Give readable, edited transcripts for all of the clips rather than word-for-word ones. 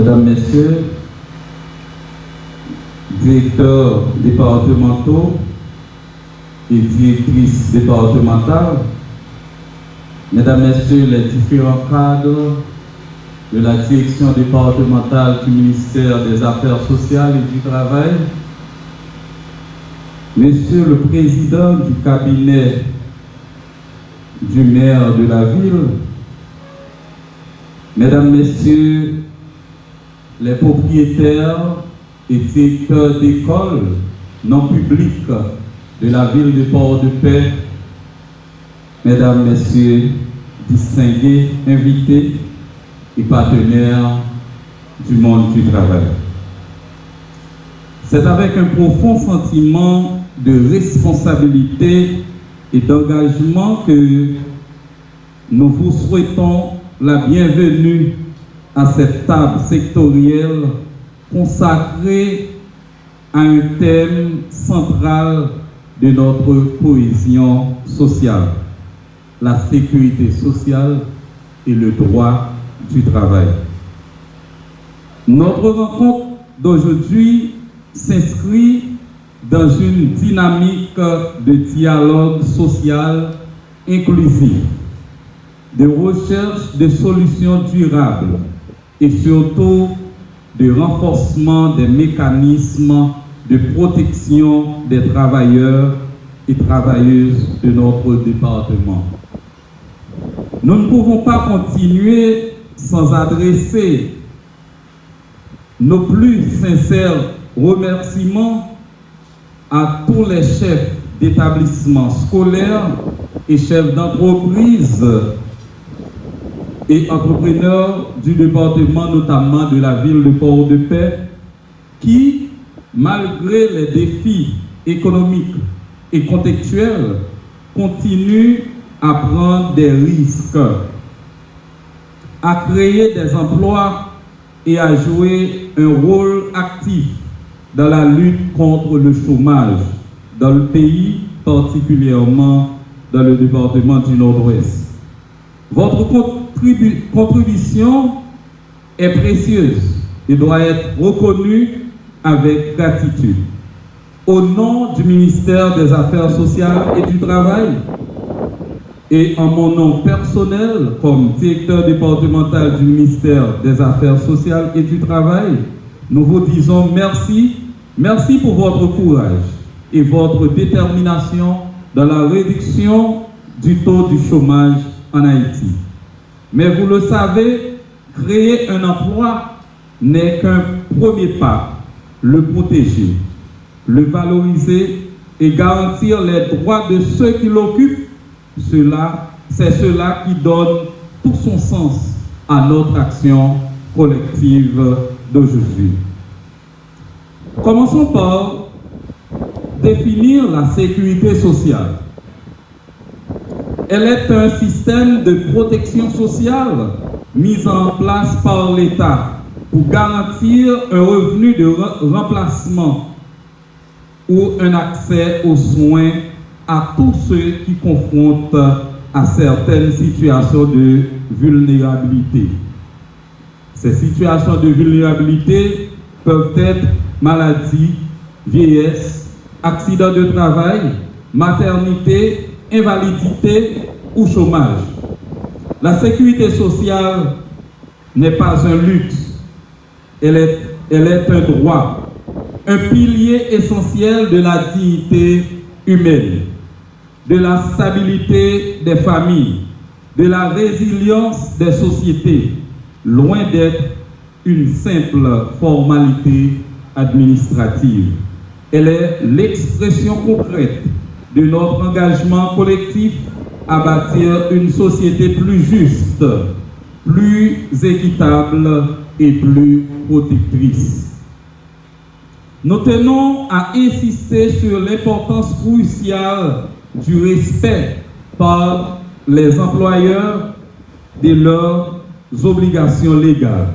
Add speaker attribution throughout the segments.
Speaker 1: Mesdames, Messieurs, directeurs départementaux et directrices départementales, Mesdames, Messieurs les différents cadres de la direction départementale du ministère des Affaires sociales et du Travail, Monsieur le Président du cabinet du maire de la ville, Mesdames, Messieurs les propriétaires et directeurs d'écoles non publiques de la ville de Port-de-Paix, Mesdames, Messieurs, distingués invités et partenaires du monde du travail. C'est avec un profond sentiment de responsabilité et d'engagement que nous vous souhaitons la bienvenue à cette table sectorielle consacrée à un thème central de notre cohésion sociale, la sécurité sociale et le droit du travail. Notre rencontre d'aujourd'hui s'inscrit dans une dynamique de dialogue social inclusif, de recherche de solutions durables et surtout de renforcement des mécanismes de protection des travailleurs et travailleuses de notre département. Nous ne pouvons pas continuer sans adresser nos plus sincères remerciements à tous les chefs d'établissements scolaires et chefs d'entreprise et entrepreneurs du département, notamment de la ville de Port-de-Paix, qui, malgré les défis économiques et contextuels, continuent à prendre des risques, à créer des emplois et à jouer un rôle actif dans la lutte contre le chômage dans le pays, particulièrement dans le département du Nord-Ouest. Votre contribution est précieuse et doit être reconnue avec gratitude. Au nom du ministère des Affaires sociales et du Travail, et en mon nom personnel comme directeur départemental du ministère des Affaires sociales et du Travail, nous vous disons merci. Merci pour votre courage et votre détermination dans la réduction du taux du chômage en Haïti. Mais vous le savez, créer un emploi n'est qu'un premier pas. Le protéger, le valoriser et garantir les droits de ceux qui l'occupent, c'est cela qui donne tout son sens à notre action collective d'aujourd'hui. Commençons par définir la sécurité sociale. Elle est un système de protection sociale mis en place par l'État pour garantir un revenu de remplacement ou un accès aux soins à tous ceux qui confrontent à certaines situations de vulnérabilité. Ces situations de vulnérabilité peuvent être maladie, vieillesse, accident de travail, maternité, invalidité ou chômage. La sécurité sociale n'est pas un luxe, elle est un droit, un pilier essentiel de la dignité humaine, de la stabilité des familles, de la résilience des sociétés, loin d'être une simple formalité administrative. Elle est l'expression concrète de notre engagement collectif à bâtir une société plus juste, plus équitable et plus protectrice. Nous tenons à insister sur l'importance cruciale du respect par les employeurs de leurs obligations légales,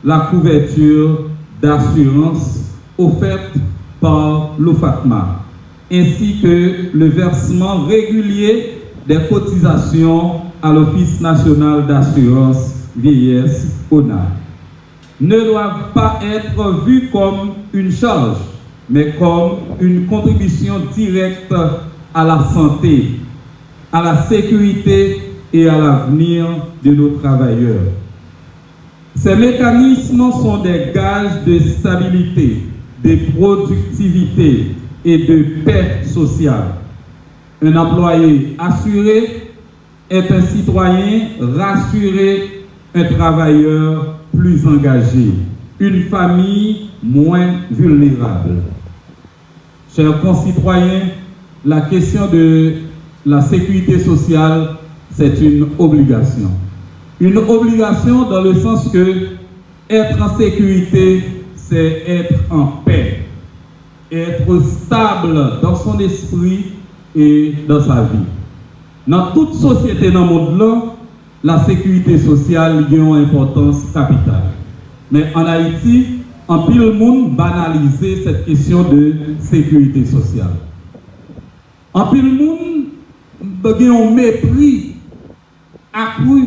Speaker 1: la couverture d'assurance offerte par l'OFATMA, ainsi que le versement régulier des cotisations à l'Office national d'assurance vieillesse, ONA. ne doivent pas être vus comme une charge, mais comme une contribution directe à la santé, à la sécurité et à l'avenir de nos travailleurs. Ces mécanismes sont des gages de stabilité, de productivité et de paix sociale. Un employé assuré est un citoyen rassuré, un travailleur plus engagé, une famille moins vulnérable. Chers concitoyens, la question de la sécurité sociale, c'est une obligation. Une obligation dans le sens que être en sécurité, c'est être en paix, être stable dans son esprit et dans sa vie. Dans toute société dans le monde, la sécurité sociale a une importance capitale. Mais en Haïti, en pile monde banaliser cette question de sécurité sociale. En pile monde, il y a un mépris accru